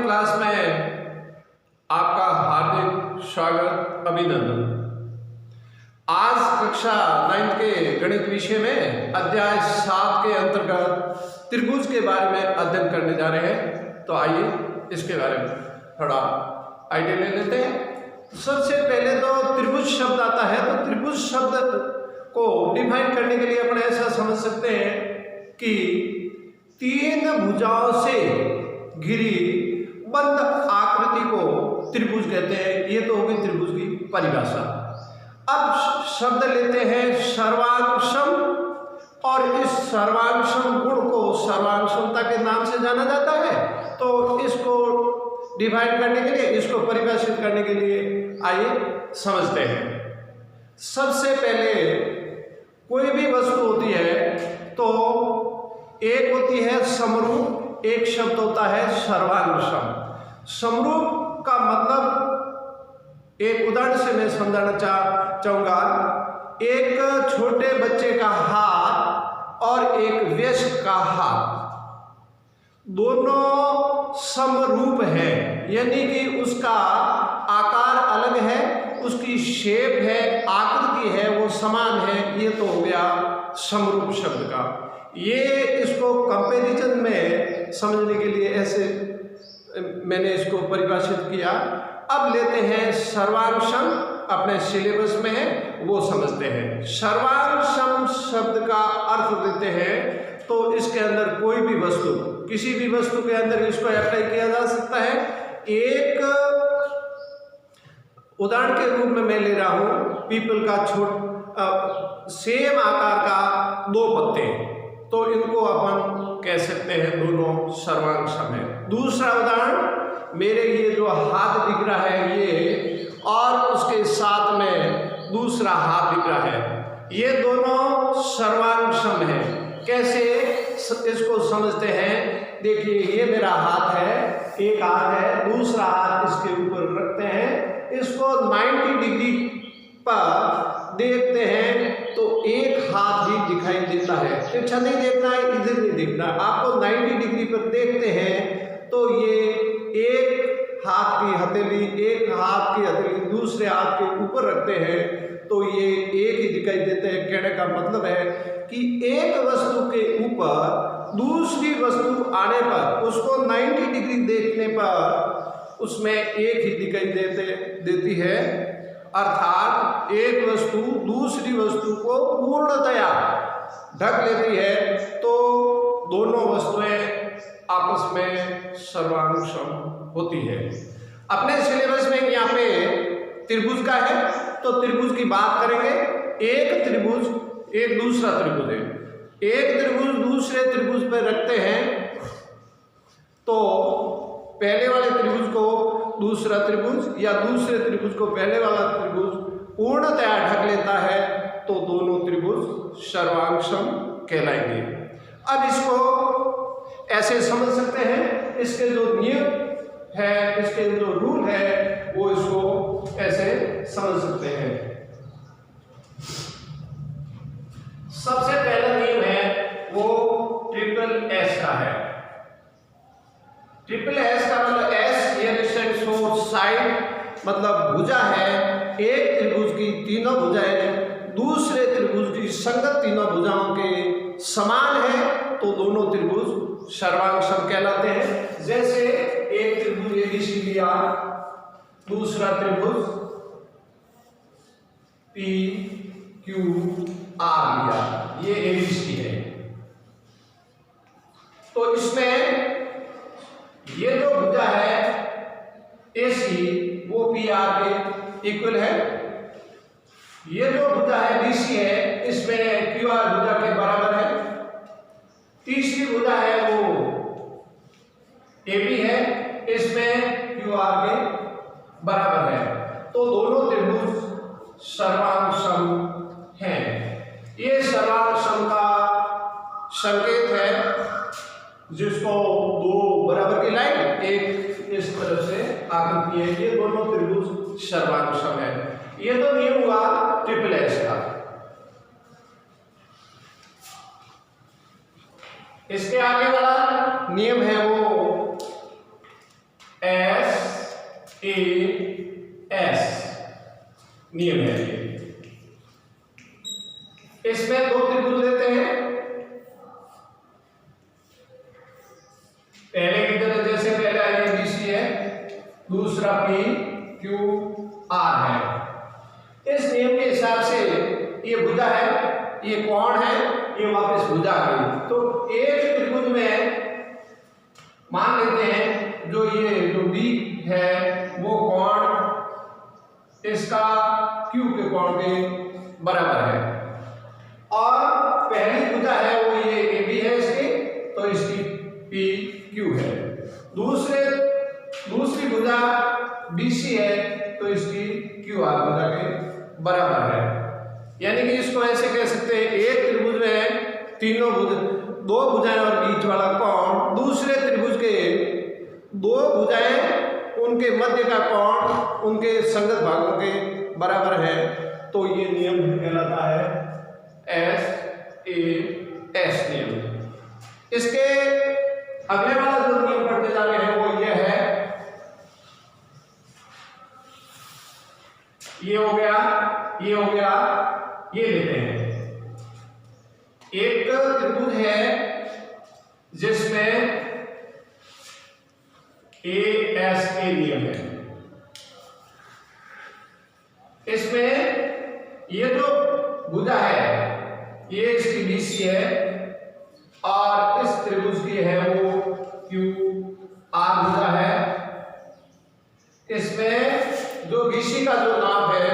Class में आपका हार्दिक स्वागत, अभिनंदन। आज कक्षा 9 के गणित विषय में अध्याय 7 के अंतर्गत त्रिभुज के बारे में अध्ययन करने जा रहे हैं। तो आइए इसके बारे में थोड़ा आइडिया ले लेते हैं। सबसे पहले तो त्रिभुज शब्द आता है, तो त्रिभुज शब्द को डिफाइन करने के लिए अपन ऐसा समझ सकते हैं कि तीन भुजाओं से घिरी बंद आकृति को त्रिभुज कहते हैं। ये तो होगी त्रिभुज की परिभाषा। अब शब्द लेते हैं सर्वांशम, और इस सर्वांशम गुण को सर्वांशमता के नाम से जाना जाता है। तो इसको डिफाइन करने के लिए, इसको परिभाषित करने के लिए आइए समझते हैं। सबसे पहले कोई भी वस्तु होती है तो एक होती है समरूप, एक शब्द होता है सर्वांशम। समरूप का मतलब एक उदाहरण से मैं समझाना चाहूंगा। एक छोटे बच्चे का हाथ और एक वयस्क का हाथ दोनों समरूप है, यानी कि उसका आकार अलग है, उसकी शेप है, आकृति है, वो समान है। ये तो हो गया समरूप शब्द का। ये इसको कंपैरिजन में समझने के लिए ऐसे मैंने इसको परिभाषित किया। अब लेते हैं सर्वांशम, अपने सिलेबस में है वो समझते हैं। सर्वांशम शब्द का अर्थ देते हैं तो इसके अंदर कोई भी वस्तु, किसी भी वस्तु के अंदर इसको अप्लाई किया जा सकता है। एक उदाहरण के रूप में मैं ले रहा हूं, पीपल का सेम आकार का दो पत्ते, तो इनको अपन कह सकते हैं दोनों सर्वांशम है। दूसरा उदाहरण, मेरे ये जो हाथ दिख रहा है ये, और उसके साथ में दूसरा हाथ दिख रहा है, ये दोनों सर्वांशम है। कैसे इसको समझते हैं? देखिए, ये मेरा हाथ है, एक हाथ है, दूसरा हाथ इसके ऊपर रखते हैं, इसको 90 डिग्री पर देखते हैं तो एक हाथ ही दिखाई देता है। तिरछा नहीं देखना है, इधर नहीं देखना। आपको 90 डिग्री पर देखते हैं तो ये एक हाथ की हथेली, एक हाथ की हथेली दूसरे हाथ के ऊपर रखते हैं तो ये एक ही दिखाई देते हैं। कहने का मतलब है कि एक वस्तु के ऊपर दूसरी वस्तु आने पर, उसको 90 डिग्री देखने पर उसमें एक ही दिखाई देती है। अर्थात एक वस्तु दूसरी वस्तु को पूर्णतया ढक लेती है, तो दोनों वस्तुएं आपस में सर्वांशम होती है। अपने सिलेबस में यहाँ पे त्रिभुज का है, तो त्रिभुज की बात करेंगे। एक त्रिभुज, एक दूसरा त्रिभुज है। एक त्रिभुज दूसरे त्रिभुज पर रखते हैं तो पहले वाले त्रिभुज को दूसरा त्रिभुज या दूसरे त्रिभुज को पहले वाला त्रिभुज पूर्णतया ढक लेता है, तो दोनों त्रिभुज सर्वांशम कहलाएंगे। अब इसको ऐसे समझ सकते हैं, इसके जो नियम है, इसके जो रूल है, वो इसको ऐसे समझ सकते हैं। सबसे पहला नियम है वो ट्रिपल एस का है। ट्रिपल एस का मतलब एस स्टैंड्स फॉर साइड, मतलब भुजा है। एक त्रिभुज की तीनों भुजाएं दूसरे त्रिभुज की संगत तीनों भुजाओं के समान है, तो दोनों त्रिभुज सर्वांशम कहलाते हैं। जैसे एक त्रिभुज एबीसी लिया, दूसरा त्रिभुज पी क्यू आर लिया, ये एबीसी है। तो इसमें ये जो भुजा है एसी, वो पी आर के इक्वल है। ये जो भुजा है बीसी है, इसमें क्यू आर भुजा के बराबर है। तीसरी भुजा है वो एबी है, इसमें क्यू आर के बराबर है। तो दोनों त्रिभुज सर्वांशम हैं। ये सर्वांशम का संकेत है, जिसको दो बराबर की लाइन एक इस तरह से आकृति है, ये दोनों त्रिभुज सर्वांशम है। ये तो नियम हुआ ट्रिपल एस का। इसके आगे वाला नियम है वो नियम है ये। इसमें दो त्रिभुज लेते हैं, पहले की तरह, जैसे पहला ये BC है, दूसरा PQR है। इस नियम के हिसाब से ये भुजा है, ये कोण है, ये वापस भुजा आ गई। तो एक त्रिभुज में मान लेते हैं जो B है वो कोण इसका Q के कोण के बराबर है, और पहली भुजा है वो ये AB है इसकी, तो इसकी PQ है। दूसरी भुजा BC है, तो इसकी QR भुजा के बराबर है। यानी कि इसको ऐसे कह सकते हैं, एक त्रिभुज में तीनों दो भुजाएं और बीच वाला कोण, दूसरे त्रिभुज के दो भुजाएं उनके मध्य का कोण उनके संगत भागों के बराबर है। तो ये नियम कहलाता है SAS नियम। इसके अगले वाला जो नियम पढ़ते जा रहे हैं वो ये है, ये हो गया, ये हो गया, ये लेते हैं। एक त्रिभुज है जिसमें ASA नियम है। इसमें ये जो भुजा है ये इसकी BC है, और इस त्रिभुज की है वो QR भुजा है। इसमें जो BC का जो नाप है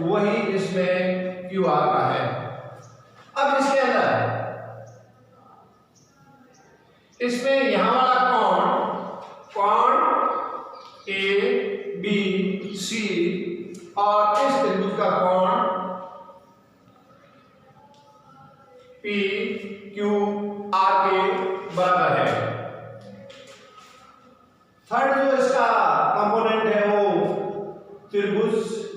वही इसमें QR का है। अब इसके अंदर इसमें यहां वाला कोण ABC और इस त्रिभुज का कोण PQR के बराबर है। थर्ड जो इसका कंपोनेंट है वो त्रिभुज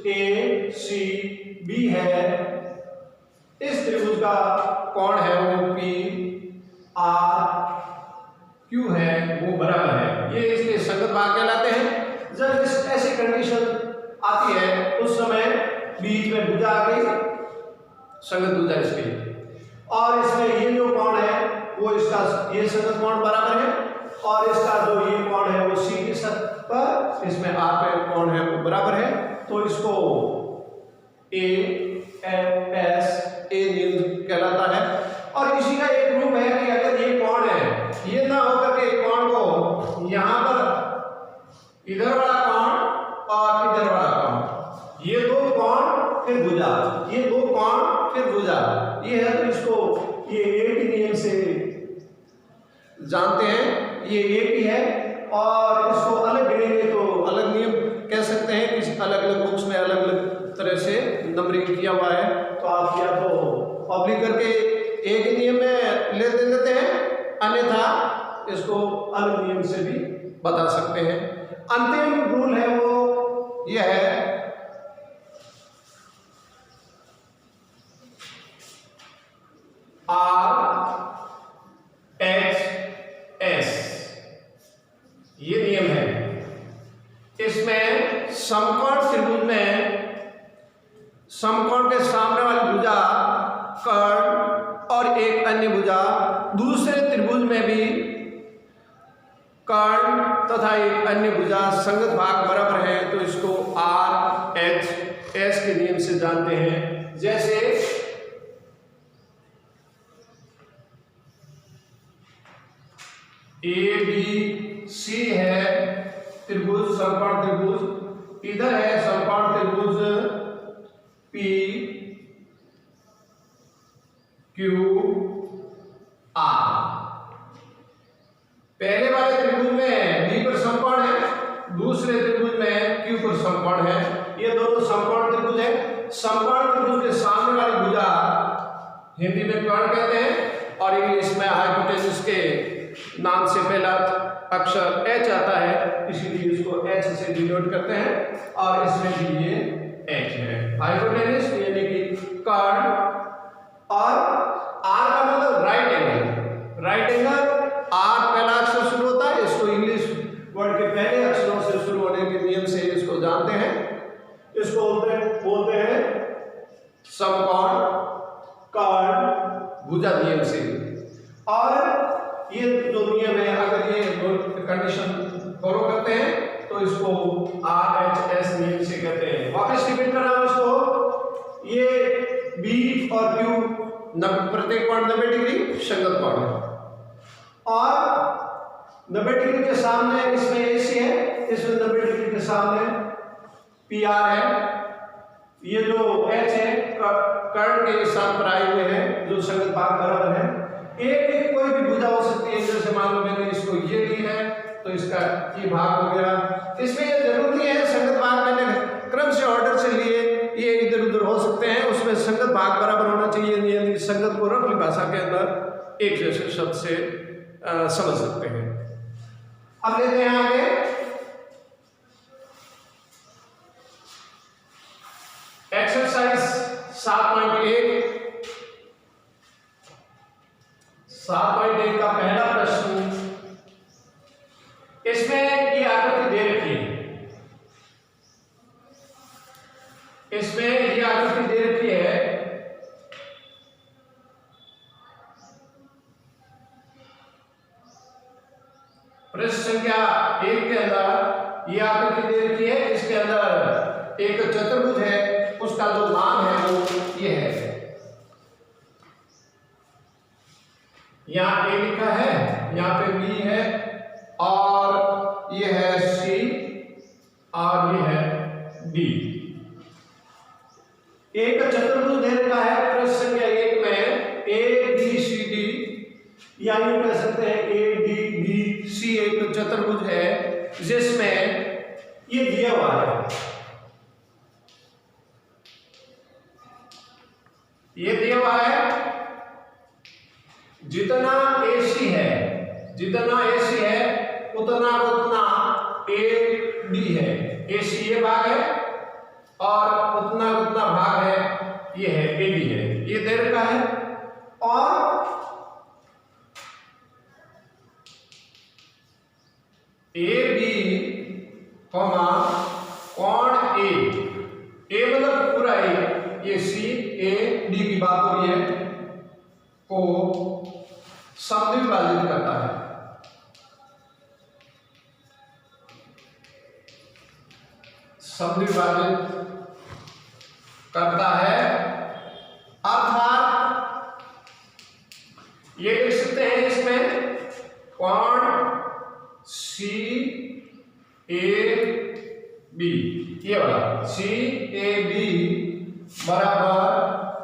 ACB है। इस त्रिभुज का कोण है वो PRQ है, वो बराबर है। ये इसके संगत भाग कहलाते हैं। जब इस ऐसी कंडीशन आती है उस समय बीच में भुजा आ गई, संगत भुजा इसकी, और इसमें ये जो कोण है वो इसका ये संगत कोण बराबर है, और इसका जो ये कोण है वो C के साथ पर इसमें R पे कोण है वो बराबर है। तो इसको ASA नियम कहलाता है। और इसी का एक रूप है कि अगर ये कोण है, ये ना होकर के कोण को यहां पर इधर वाला कोण और इधर वाला कोण, ये दो कोण फिर भुजा, ये दो कोण फिर भुजा, ये है। तो इसको ये एक ही नियम से जानते हैं, ये एक ही है। और इसको अलग गिनेंगे तो अलग नियम कह सकते हैं, किसी अलग अलग बुक्स में अलग अलग तरह से नंबरिंग किया हुआ है। तो आप या तो पब्लिक करके एक ही नियम में ले देते हैं, अन्यथा इसको अलग नियम से भी बता सकते हैं। अंतिम रूल है वो यह है, RHS ये नियम है। इसमें समकोण त्रिभुज में समकोण के सामने वाली भुजा कर्ण और एक अन्य भुजा, दूसरे त्रिभुज में भी कर्ण तथा एक अन्य भुजा संगत भाग बराबर है। तो इसको RHS के नियम से जानते हैं। जैसे ABC है त्रिभुज, समकोण त्रिभुज, इधर है समकोण त्रिभुज PQR। पहले वाले त्रिभुज में B पर समकोण है, दूसरे त्रिभुज में Q पर समकोण है। ये दोनों समकोण त्रिभुज है। समकोण त्रिभुज के सामने वाली भुजा हिंदी में कर्ण कहते हैं, और इंग्लिश में हाइपोटेन्यूज के नाम से पहला अक्षर H आता है, इसीलिए इसको H से डिनोट करते हैं। और इसमें भी ये H है, हाइपोटेन्यूज यानी कि कर्ण। और R का मतलब right angle. Right angle R पहला अक्षर शुरू होता है, इसको इंग्लिश वर्ड के पहले अक्षरों से शुरू होने के नियम से इसको जानते हैं। इसको बोलते हैं समकोण कर्ण भुजा नियम से। और ये जो नियम है, अगर ये कंडीशन फॉलो करते हैं तो इसको RHS नियम से कहते हैं। वापस रिपीट कर रहा हूं इसको, ये B और Q प्रत्येक कोण 90 डिग्री संगत कोण है, और 90 डिग्री के सामने इसमें AC है, इसमें 90 डिग्री के सामने PR है। ये जो H है कर्ण के स्थान पर आए हुए हैं, जो संगत भाग बराबर है। एक कोई भी भुजा हो सकती है, जैसे मान लो मैंने इसको ये ली है तो इसका ये भाग हो गया। इसमें ये जरूरी है संगत भाग मैंने क्रम से ऑर्डर से लिए, ये इधर उधर हो सकते हैं, उसमें संगत भाग बराबर होना चाहिए। यानी संगत को रफली भाषा के अंदर एक जैसे शब्द से समझ सकते हैं। अब लेते हैं आगे, एक्सरसाइज 7.1 का पहला प्रश्न। इसमें ये आकृति दे रखी है, इसमें ये आकृति दे रखी है। प्रश्न संख्या 1 के अंदर ये आकृति दे रखी है, इसके अंदर एक चतुर्भुज है, उसका जो नाम है वो ये है। यहां A लिखा है, यहां पे B है, और ये है C और ये है D। एक चतुर्भुज दे रखा है प्रश्न संख्या 1 में, ABCD, या यूं कह सकते हैं ADBC एक चतुर्भुज है जिसमें ये दिया हुआ है, ये दिया हुआ है जितना AC है, जितना AC है उतना उतना AD है। AC ये भाग है और उतना उतना भाग है ये है AD है, ये दे रखा है। और AB कोण A, A मतलब पूरा A, ये CAD की बात हो रही है, को समद्विभाजित करता है। समद्विभाजित करता है, अर्थात ये लिख सकते हैं इसमें कोण CAB, ये वाला CAB बराबर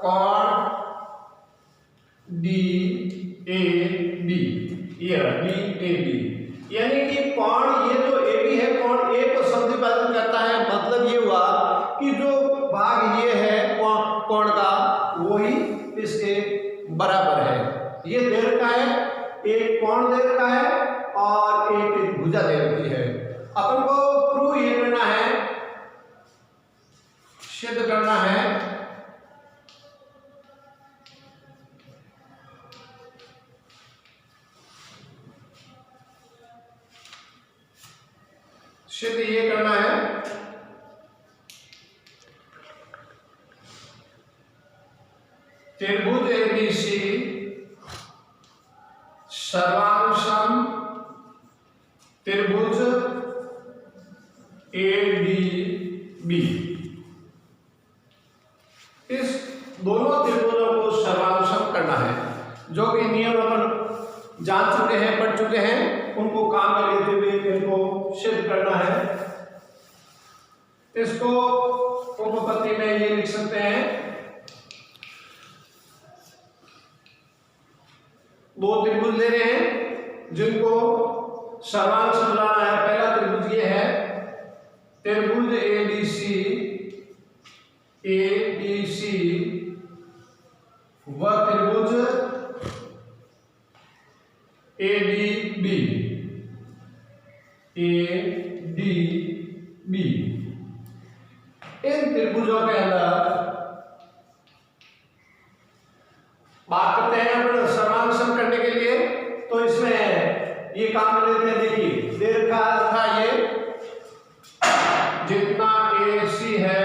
कोण DAB, ये DAB, यानी कि कोण ये जो AB है कोण A को समद्विभाजित करता है। मतलब ये हुआ कि जो भाग ये है कोण का वही इसके बराबर है। ये दे रखा है, एक कोण दे रखा है और एक भुजा दे रखी है। अपन को प्रूव ये करना है, सिद्ध करना है सिद्ध ये करना है त्रिभुज ABC सर्वांशम त्रिभुज ADB। इस दोनों त्रिभुजों को सर्वांशम करना है, जो कि नियम अपन जान चुके हैं, पढ़ चुके हैं, उनको काम में लेते हुए इनको सिद्ध करना है। इसको उपपत्ति में ये लिख सकते हैं, दो त्रिभुज ले रहे हैं जिनको सर्वांश बनाना है। पहला त्रिभुज ये है त्रिभुज ABC व त्रिभुज ADB इन त्रिभुजों के अंदर बात करते हैं अपन सर्वांशम करने के लिए। तो इसमें ये काम लेते हैं, देखिए दे रखा था ये जितना AC है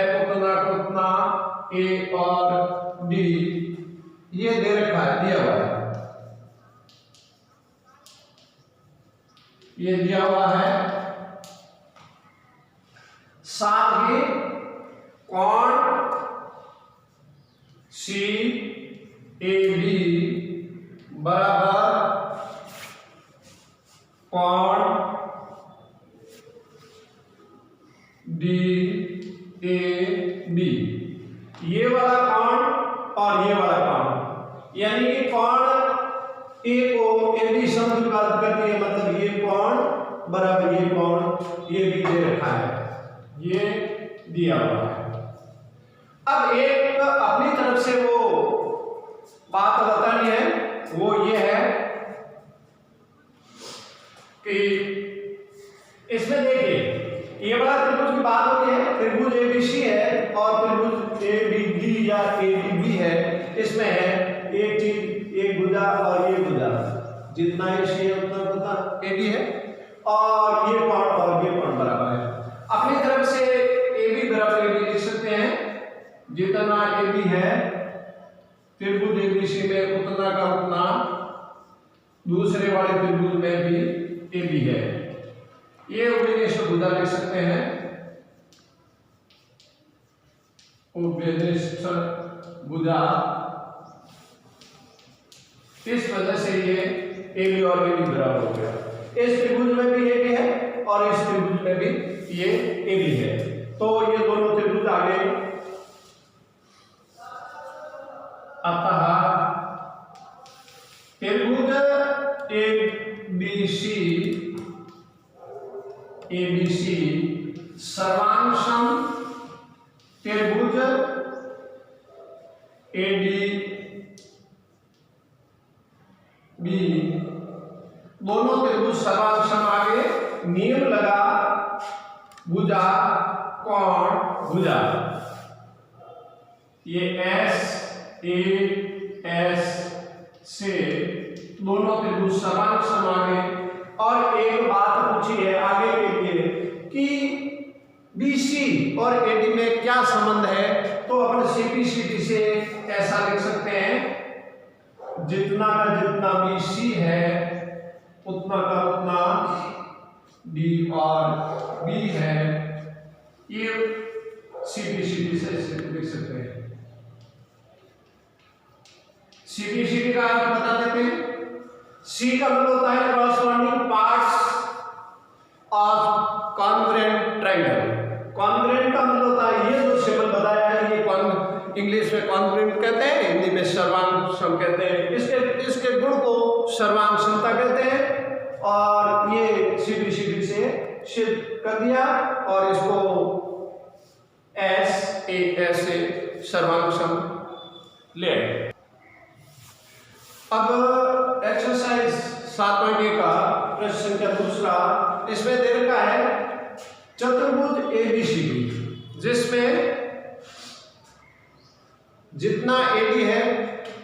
ये दिया हुआ है। साथ ही कोण CAB बराबर कोण DAB, ये वाला कोण और ये वाला कोण, यानी कि कोण ए को AB शब्द विभाजित करती है, मतलब ये कोण बराबर ये कोण, ये भी दे रखा है, ये दिया हुआ है। अब एक अपनी तरफ से वो बात बतानी है, वो ये है कि इसमें देखिए ये बड़ा त्रिभुज की बात होती है, त्रिभुज ABC है और त्रिभुज ABD या ADB है। इसमें है एक चीज, एक भुजा और ये भुजा, जितना AC है उतना AD है, और ये कोण और ये कोण बराबर है। अपनी तरफ से AB बराबर AD लिख सकते हैं, जितना AB है त्रिभुज ABC में उतना का उतना दूसरे वाले त्रिभुज में भी AB है। ये उपनिवेश भुजा लिख सकते हैं, उपनिवेश भुजा। इस वजह से ये AB और AB बराबर हो गया। इस त्रिभुज में भी AB है और इस त्रिभुज में भी ये AB है, तो ये दोनों त्रिभुज आ गए। अतः त्रिभुज ABC सर्वांशम त्रिभुज ADB, दोनों त्रिभुज सर्वांशम आगे नियम लगा भुजा कोण भुजा, ये SAS से दोनों त्रिभुज सर्वांशम आगे। और एक बात पूछी है आगे के लिए कि BC और AD में क्या संबंध है, तो अपन CPCD से ऐसा लिख सकते हैं, जितना का जितना BC है उतना का उतना D और B है। ये CPCD से लिख सकते हैं। CPCD का अर्थ बता देते हैं। C का मतलब होता है corresponding parts of congruent triangle. Congruent का मतलब होता है ये जो सिंबल बताया है, ये इंग्लिश में कॉन्ग्रुएंट कहते हैं, हिंदी में सर्वांशम कहते हैं। इसके गुण को सर्वांशमता कहते हैं, और ये CPCD से सिद्ध कर दिया और इसको SAS से सर्वांशम ले आए। अब एक्सरसाइज 7.1 का प्रश्न संख्या दूसरा, इसमें दे रखा है चतुर्भुज ABCD, जिसमें जितना AD है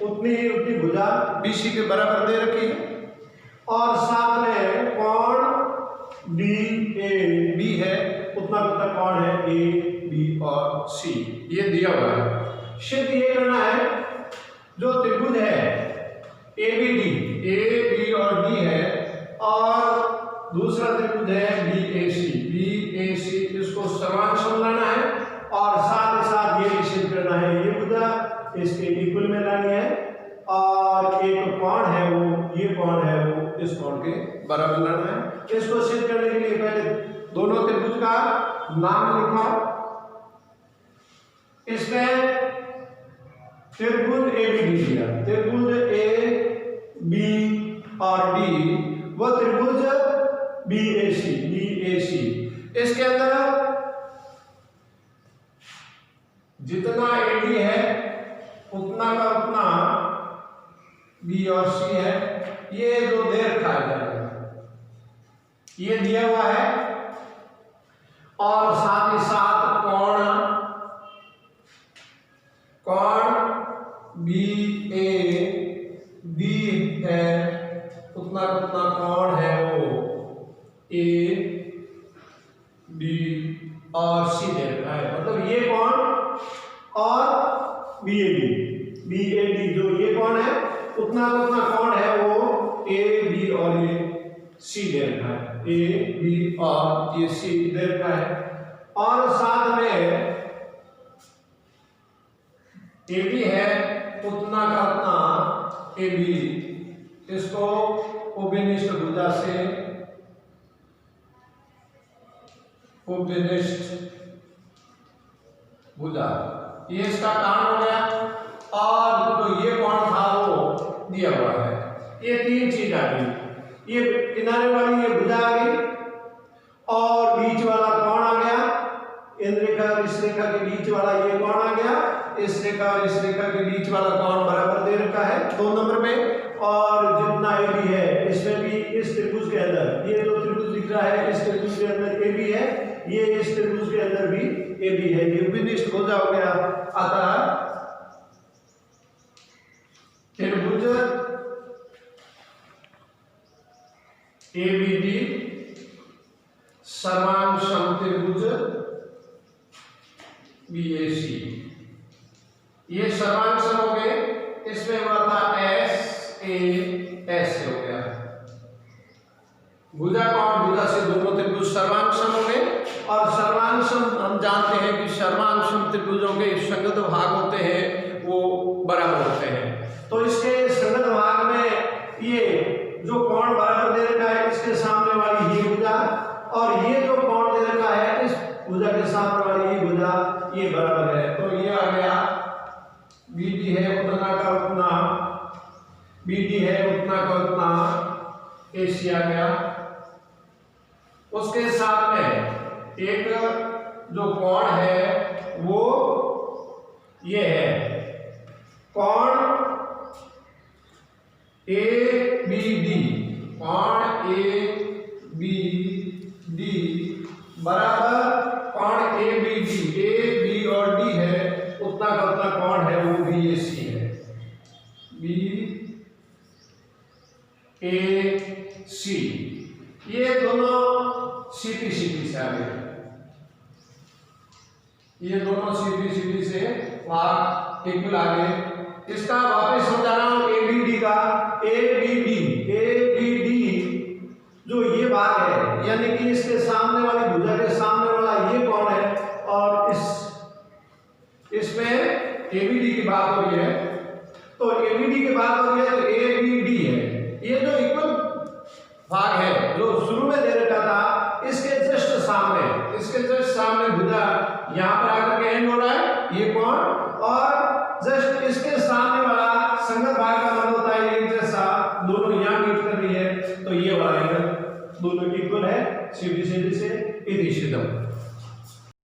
उतनी भुजा BC के बराबर दे रखी है, और साथ में कोण DAB है, उतना कोण है AB और C, ये दिया हुआ है। सिद्ध ये करना है जो त्रिभुज है ABD, AB और D है, और दूसरा त्रिभुज है BAC, इसको सर्वांशम लाना है, और साथ ही साथ ये सिद्ध करना है ये भुजा इसके इक्वल में लानी है, और एक कोण है वो, ये कोण है वो इस कोण के बराबर लाना है। इसको सिद्ध करने के लिए पहले दोनों त्रिभुज का नाम लिखा। इसमें त्रिभुज ABD दिया, त्रिभुज AB और D, वो त्रिभुज BAC, इसके अंदर जितना AD है उतना का उतना B और C है। ये जो दे रखा है ये दिया हुआ है, और साथ ही साथ कोण BAB है, उतना कोण है वो AD और C दे रखा है, मतलब ये कोण और BAD जो ये कोण है उतना कोण है वो AB और ये C दे रखा है। ए बी और ये सी दे रखा है, और साथ में ए बी है उतना का उतना ए बी, इसको उपनिष्ठ भुजा से उपनिष्ठ भुजा, ये इसका कारण हो गया, और जो ये कोण था वो दिया हुआ है। ये तीन चीज आ गई, ये किनारे वाली ये भुजा आ गई और बीच वाला कोण आ गया, इन रेखा और इस रेखा के बीच वाला ये कोण आ गया, इस रेखा और इस रेखा के बीच वाला कोण बराबर दे रखा है 2 नंबर में, और जितना ए बी है इसमें भी इस त्रिभुज के अंदर ये जो त्रिभुज दिख रहा है इस त्रिभुज के अंदर ए बी है, ये इस त्रिभुज के अंदर भी ए बी है, ये उपनिष्ठ भुजा हो गया। अतः त्रिभुज ए बी डी सर्वांग समत्रिभुज बी ए सी, ये सर्वांग सम हो गए, इसमें हुआ था एस ए एस से हो गया, भुजा कोण भुजा से दोनों त्रिभुज सर्वांग सम हो गए, और सर्वांग सम हम जानते हैं कि सर्वांग सम त्रिभुजों के संगत भाग होते हैं वो बराबर होते हैं। तो इसके संगत भाग में ये जो कोण बराबर दे रखा है इसके सामने वाली ये भुजा, और ये जो कोण दे रखा है इस भुजा के सामने वाली ये भुजा, ये बराबर है। तो ये आ गया बी डी है उतना का उतना, बी डी है उतना का उतना ए सी आ गया। उसके साथ में एक जो कोण है वो ये है कोण ए बी डी, कोण ए बी डी बराबर कोण A B D, A B और डी है उतना का उतना कोण है वो बी ए सी है, बी ए सी, ये दोनों सीधी सीधी से आ गए, ये दोनों सीधी सीधी से भाग इक्वल आ गए। इसका वापस समझा रहा हूं ए बी डी का, ए बी डी जो ये भाग है यानी कि इसके सामने वाली भुजा के सामने वाला ये कोण है, और इसमें ए बी डी की बात हो रही है, तो ए बी डी की बात हो रही है, तो ए बी डी है ये जो इक्वल भाग है जो शुरू में दे रखा था, इसके जस्ट सामने भुजा यहाँ पर आकर के एंड हो रहा है ये कोण, और जस्ट इसके सामने वाला संगत भाग का मतलब होता है एक जैसा, दोनों यहाँ मीट कर रही है, तो ये वाला एंगल दोनों इक्वल है, सीधी सीधी से इधर सीधा।